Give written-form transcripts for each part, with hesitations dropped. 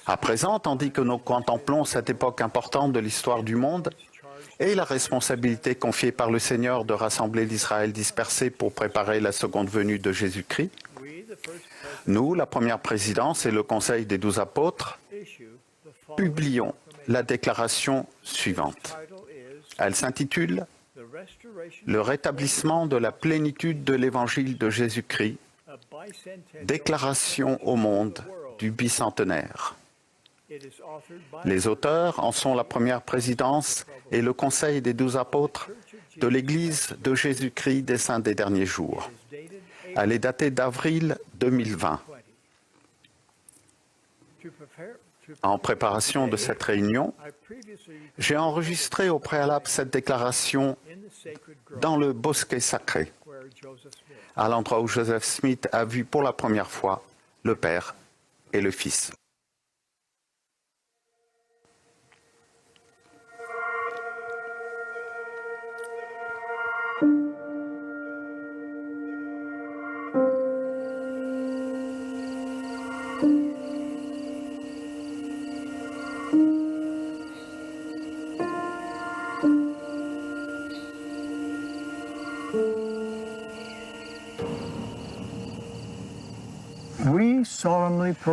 À présent, tandis que nous contemplons cette époque importante de l'histoire du monde et la responsabilité confiée par le Seigneur de rassembler l'Israël dispersé pour préparer la seconde venue de Jésus-Christ, nous, la première présidence et le Conseil des 12 apôtres, publions la déclaration suivante. Elle s'intitule « Le rétablissement de la plénitude de l'Évangile de Jésus-Christ, déclaration au monde du bicentenaire ». Les auteurs en sont la première présidence et le Conseil des 12 apôtres de l'Église de Jésus-Christ des Saints des Derniers Jours. Elle est datée d'avril 2020. En préparation de cette réunion, j'ai enregistré au préalable cette déclaration dans le bosquet sacré, à l'endroit où Joseph Smith a vu pour la première fois le Père et le Fils.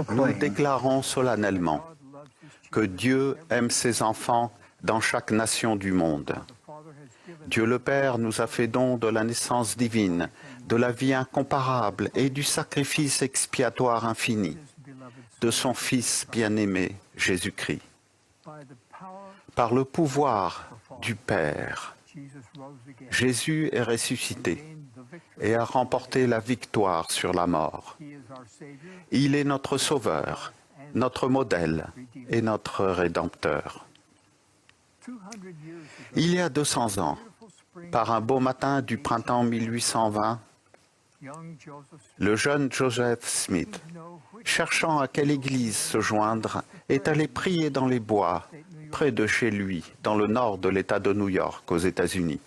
Nous déclarons solennellement que Dieu aime ses enfants dans chaque nation du monde. Dieu le Père nous a fait don de la naissance divine, de la vie incomparable et du sacrifice expiatoire infini de son Fils bien-aimé, Jésus-Christ. Par le pouvoir du Père, Jésus est ressuscité et a remporté la victoire sur la mort. Il est notre Sauveur, notre modèle et notre Rédempteur. Il y a 200 ans, par un beau matin du printemps 1820, le jeune Joseph Smith, cherchant à quelle église se joindre, est allé prier dans les bois, près de chez lui, dans le nord de l'État de New York, aux États-Unis.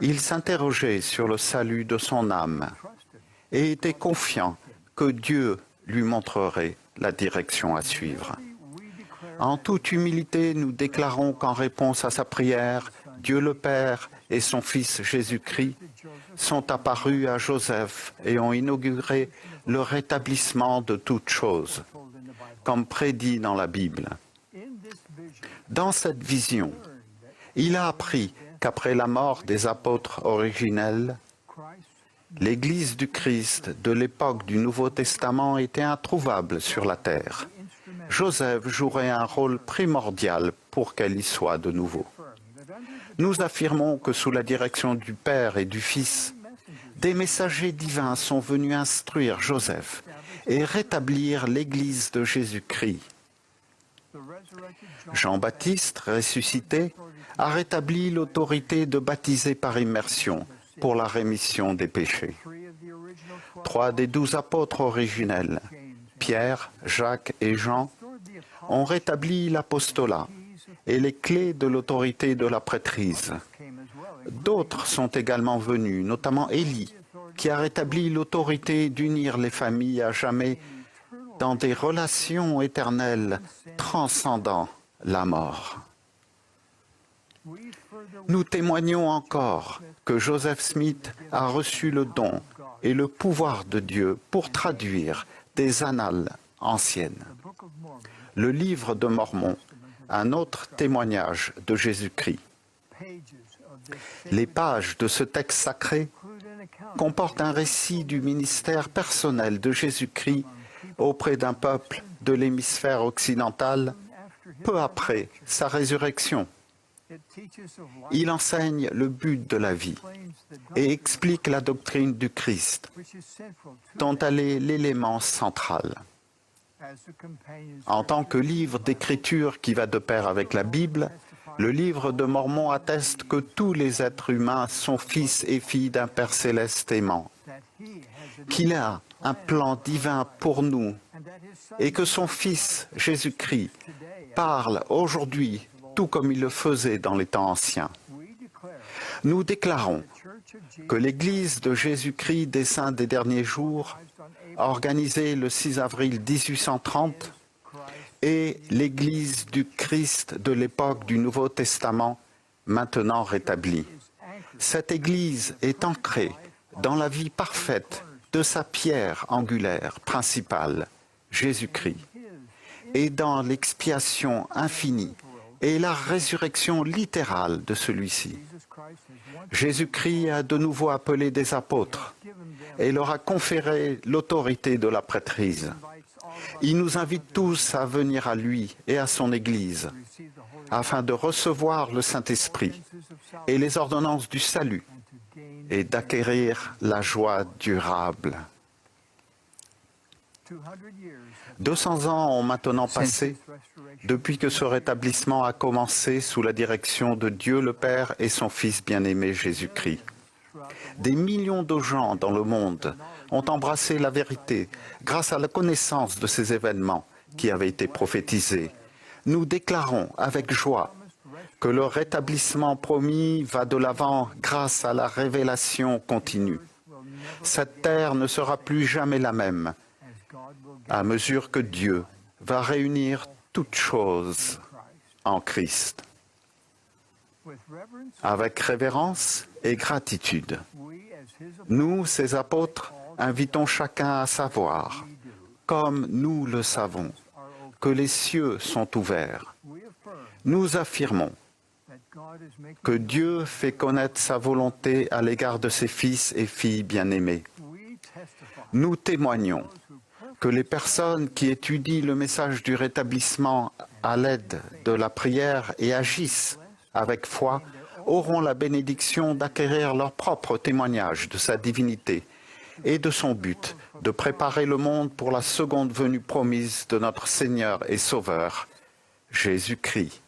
Il s'interrogeait sur le salut de son âme et était confiant que Dieu lui montrerait la direction à suivre. En toute humilité, nous déclarons qu'en réponse à sa prière, Dieu le Père et son Fils Jésus-Christ sont apparus à Joseph et ont inauguré le rétablissement de toutes choses, comme prédit dans la Bible. Dans cette vision, il a appris qu'après la mort des apôtres originels, l'Église du Christ de l'époque du Nouveau Testament était introuvable sur la terre. Joseph jouerait un rôle primordial pour qu'elle y soit de nouveau. Nous affirmons que sous la direction du Père et du Fils, des messagers divins sont venus instruire Joseph et rétablir l'Église de Jésus-Christ. Jean-Baptiste, ressuscité, a rétabli l'autorité de baptiser par immersion pour la rémission des péchés. 3 des 12 apôtres originels, Pierre, Jacques et Jean, ont rétabli l'apostolat et les clés de l'autorité de la prêtrise. D'autres sont également venus, notamment Élie, qui a rétabli l'autorité d'unir les familles à jamais dans des relations éternelles transcendant la mort. Nous témoignons encore que Joseph Smith a reçu le don et le pouvoir de Dieu pour traduire des annales anciennes. Le livre de Mormon, un autre témoignage de Jésus-Christ. Les pages de ce texte sacré comportent un récit du ministère personnel de Jésus-Christ auprès d'un peuple de l'hémisphère occidental peu après sa résurrection. Il enseigne le but de la vie et explique la doctrine du Christ, dont elle est l'élément central. En tant que livre d'écriture qui va de pair avec la Bible, le livre de Mormon atteste que tous les êtres humains sont fils et filles d'un Père céleste aimant, qu'il a un plan divin pour nous et que son Fils, Jésus-Christ, parle aujourd'hui tout comme il le faisait dans les temps anciens. Nous déclarons que l'Église de Jésus-Christ des Saints des Derniers Jours, organisée le 6 avril 1830, et l'Église du Christ de l'époque du Nouveau Testament, maintenant rétablie. Cette Église est ancrée dans la vie parfaite de sa pierre angulaire principale, Jésus-Christ, et dans l'expiation infinie et la résurrection littérale de celui-ci. Jésus-Christ a de nouveau appelé des apôtres et leur a conféré l'autorité de la prêtrise. Il nous invite tous à venir à lui et à son Église afin de recevoir le Saint-Esprit et les ordonnances du salut et d'acquérir la joie durable. 200 ans ont maintenant passé depuis que ce rétablissement a commencé sous la direction de Dieu le Père et son Fils bien-aimé Jésus-Christ. Des millions de gens dans le monde ont embrassé la vérité grâce à la connaissance de ces événements qui avaient été prophétisés. Nous déclarons avec joie que le rétablissement promis va de l'avant grâce à la révélation continue. Cette terre ne sera plus jamais la même à mesure que Dieu va réunir toutes choses en Christ. Avec révérence et gratitude, nous, ses apôtres, invitons chacun à savoir, comme nous le savons, que les cieux sont ouverts. Nous affirmons que Dieu fait connaître sa volonté à l'égard de ses fils et filles bien-aimés. Nous témoignons que les personnes qui étudient le message du rétablissement à l'aide de la prière et agissent avec foi auront la bénédiction d'acquérir leur propre témoignage de sa divinité et de son but de préparer le monde pour la seconde venue promise de notre Seigneur et Sauveur, Jésus-Christ.